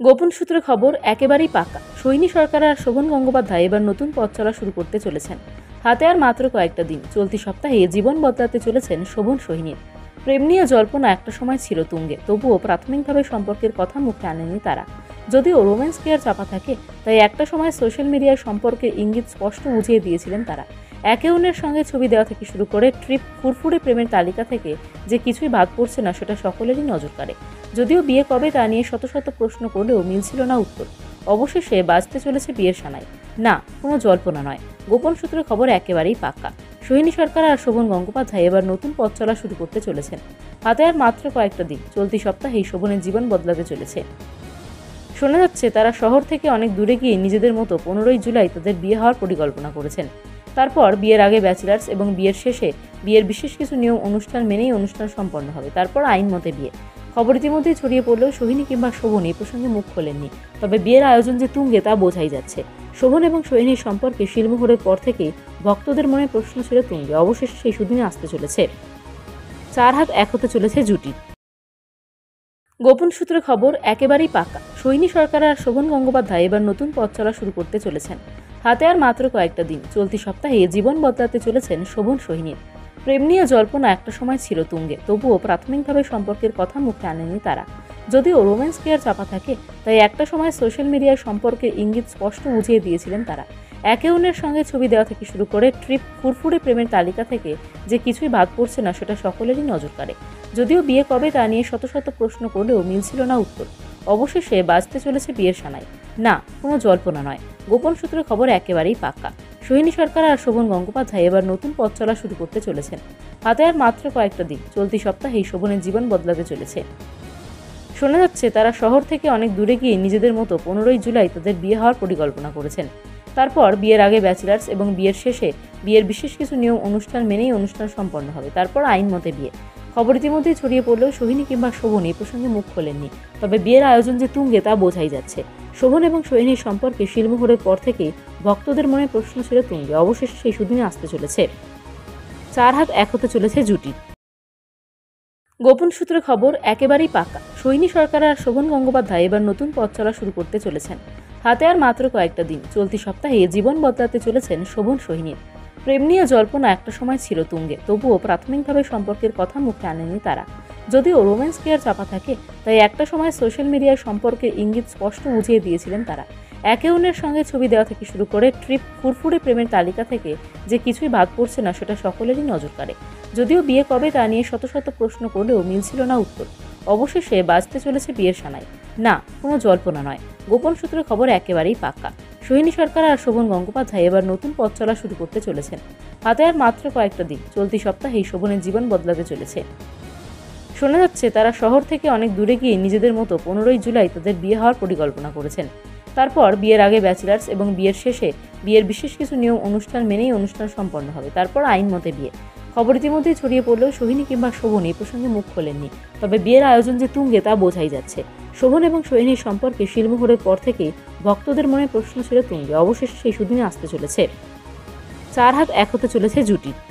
গোপন সূত্রে খবর একেবারেই পাকা। সৈনী সরকার আর শোভন গঙ্গোপাধ্যায় এবার নতুন পথ চলা শুরু করতে চলেছেন। হাতে আর মাত্র কয়েকটা দিন। চলতি সপ্তাহে জীবন বদলাতে চলেছেন শোভন সোহিনীর। প্রেম নিয়ে জল্পনা একটা সময় ছিল তুঙ্গে, তবুও প্রাথমিকভাবে সম্পর্কের কথা মুখে আনেনি তারা। যদিও রোম্যান্স কেয়ার চাপা থাকে, তাই একটা সময় সোশ্যাল মিডিয়ায় সম্পর্কের ইঙ্গিত স্পষ্ট বুঝিয়ে দিয়েছিলেন তারা। একে অন্যের সঙ্গে ছবি দেওয়া থেকে শুরু করে ট্রিপ, ফুরফুরে প্রেমের তালিকা থেকে যে কিছুই বাদ পড়ছে না সেটা সকলেরই নজর কাড়ে। যদিও বিয়ে কবে তা নিয়ে শত শত প্রশ্ন করলেও মিলছিল না উত্তর। অবশেষে বাজতে চলেছে বিয়ের সানাই। না, কোনো জল্পনা নয়, গোপন সূত্রে খবর একেবারেই পাক্কা। সোহিনী সরকার আর শোভন গঙ্গোপাধ্যায় এবার নতুন পথ চলা শুরু করতে চলেছেন। হাতে আর মাত্র কয়েকটা দিন। চলতি সপ্তাহেই শোভনের জীবন বদলাতে চলেছে। শোনা যাচ্ছে তারা শহর থেকে অনেক দূরে গিয়ে নিজেদের মতো 15ই জুলাই তাদের বিয়ে হওয়ার পরিকল্পনা করেছেন। তারপর বিয়ের আগে ব্যাচেলার্স এবং বিয়ের শেষে বিয়ের বিশেষ কিছু নিয়ম অনুষ্ঠান মেনেই অনুষ্ঠান সম্পন্ন হবে। তারপর আইন মতে বিয়ে। খবর ইতিমধ্যেই ছড়িয়ে পড়লেও সোহিনী কিংবা শোভন এই প্রসঙ্গে মুখ খোলেননি। তবে বিয়ের আয়োজন যে তুঙ্গে তা বোঝাই যাচ্ছে। শোভন এবং সোহিনীর সম্পর্কে শিলমোহরের পর থেকেই ভক্তদের মনে প্রশ্ন ছিল তুঙ্গে। অবশেষে সেই সুদিনে আসতে চলেছে। 4 হাত এক হতে চলেছে জুটি। গোপন সূত্রে খবর একেবারেই পাকা। সৈনী সরকার আর শোভন গঙ্গোপাধ্যায় এবার নতুন পথ চলা শুরু করতে চলেছেন। হাতে আর মাত্র কয়েকটা দিন। চলতি সপ্তাহে জীবন বদলাতে চলেছেন শোভন সোহিনীর। প্রেম নিয়ে জল্পনা একটা সময় ছিল তুঙ্গে, তবুও প্রাথমিকভাবে সম্পর্কের কথা মুখে আনেনি তারা। যদিও রোম্যান্স কেয়ার চাপা থাকে, তাই একটা সময় সোশ্যাল মিডিয়ায় সম্পর্কের ইঙ্গিত স্পষ্ট বুঝিয়ে দিয়েছিলেন তারা। একে অন্যের সঙ্গে ছবি দেওয়া থেকে শুরু করে ট্রিপ, ফুরফুরে প্রেমের তালিকা থেকে যে কিছুই বাদ পড়ছে না সেটা সকলেরই নজর কাড়ে। যদিও বিয়ে কবে তা নিয়ে শত শত প্রশ্ন করলেও মিলছিল না উত্তর। অবশেষে বাজতে চলেছে বিয়ের সানাই। না, কোনো জল্পনা নয়, গোপন সূত্রে খবর একেবারেই পাক্কা। সোহিনী সরকার আর শোভন গঙ্গোপাধ্যায় এবার নতুন পথ চলা শুরু করতে চলেছেন। হাতে আর মাত্র কয়েকটা দিন। চলতি সপ্তাহেই শোভনের জীবন বদলাতে চলেছে। শোনা যাচ্ছে তারা শহর থেকে অনেক দূরে গিয়ে নিজেদের মতো 15ই জুলাই তাদের বিয়ে হওয়ার পরিকল্পনা করেছেন। তারপর বিয়ের আগে ব্যাচেলার্স এবং বিয়ের শেষে বিয়ের বিশেষ কিছু নিয়ম অনুষ্ঠান মেনেই অনুষ্ঠান সম্পন্ন হবে। তারপর আইন মতে বিয়ে। খবর ইতিমধ্যেই ছড়িয়ে পড়লেও সোহিনী কিংবা শোভন এই প্রসঙ্গে মুখ খোলেননি। তবে বিয়ের আয়োজন যে তুঙ্গে তা বোঝাই যাচ্ছে। শোভন এবং সোহিনীর সম্পর্কে শিলমোহরের পর থেকেই ভক্তদের মনে প্রশ্ন ছিল তুঙ্গে। অবশেষে সেই সুদিনে আসতে চলেছে। 4 হাত এক হতে চলেছে জুটি। গোপন সূত্রে খবর একেবারেই পাকা। সৈনী সরকার আর শোভন গঙ্গোপাধ্যায় এবার নতুন পথ চলা শুরু করতে চলেছেন। হাতে আর মাত্র কয়েকটা দিন। চলতি সপ্তাহে জীবন বদলাতে চলেছেন শোভন সোহিনীর। প্রেম নিয়ে জল্পনা একটা সময় ছিল তুঙ্গে, তবুও প্রাথমিকভাবে সম্পর্কের কথা মুখে আনেনি তারা। যদিও রোম্যান্স কেয়ার চাপা থাকে, তাই একটা সময় সোশ্যাল মিডিয়ায় সম্পর্কের ইঙ্গিত স্পষ্ট বুঝিয়ে দিয়েছিলেন তারা। একে অন্যের সঙ্গে ছবি দেওয়া থেকে শুরু করে ট্রিপ, ফুরফুরে প্রেমের তালিকা থেকে যে কিছুই বাদ পড়ছে না সেটা সকলেরই নজর কাড়ে। যদিও বিয়ে কবে তা নিয়ে শত শত প্রশ্ন করলেও মিলছিল না উত্তর। অবশেষে বাজতে চলেছে বিয়ের সানাই। না, কোনো জল্পনা নয়, গোপন সূত্রে খবর একেবারেই পাক্কা। সোহিনী সরকার আর শোভন গঙ্গোপাধ্যায় এবার নতুন পথ চলা শুরু করতে চলেছেন। হাতে আর মাত্র কয়েকটা দিন। চলতি সপ্তাহেই শোভনের জীবন বদলাতে চলেছে। শোনা যাচ্ছে তারা শহর থেকে অনেক দূরে গিয়ে নিজেদের মতো 15ই জুলাই তাদের বিয়ে হওয়ার পরিকল্পনা করেছেন। তারপর বিয়ের আগে ব্যাচেলার্স এবং বিয়ের শেষে বিয়ের বিশেষ কিছু নিয়ম অনুষ্ঠান মেনেই অনুষ্ঠান সম্পন্ন হবে। তারপর আইন মতে বিয়ে। খবর ইতিমধ্যেই ছড়িয়ে পড়লেও সোহিনী কিংবা শোভন এই প্রসঙ্গে মুখ খোলেননি। তবে বিয়ের আয়োজন যে তুঙ্গে তা বোঝাই যাচ্ছে। শোভন এবং সোহিনীর সম্পর্কে শিলমোহরের পর থেকেই ভক্তদের মনে প্রশ্ন ছিল তুঙ্গে। অবশেষে সেই সুদিনে আসতে চলেছে। 4 হাত এক হতে চলেছে জুটি।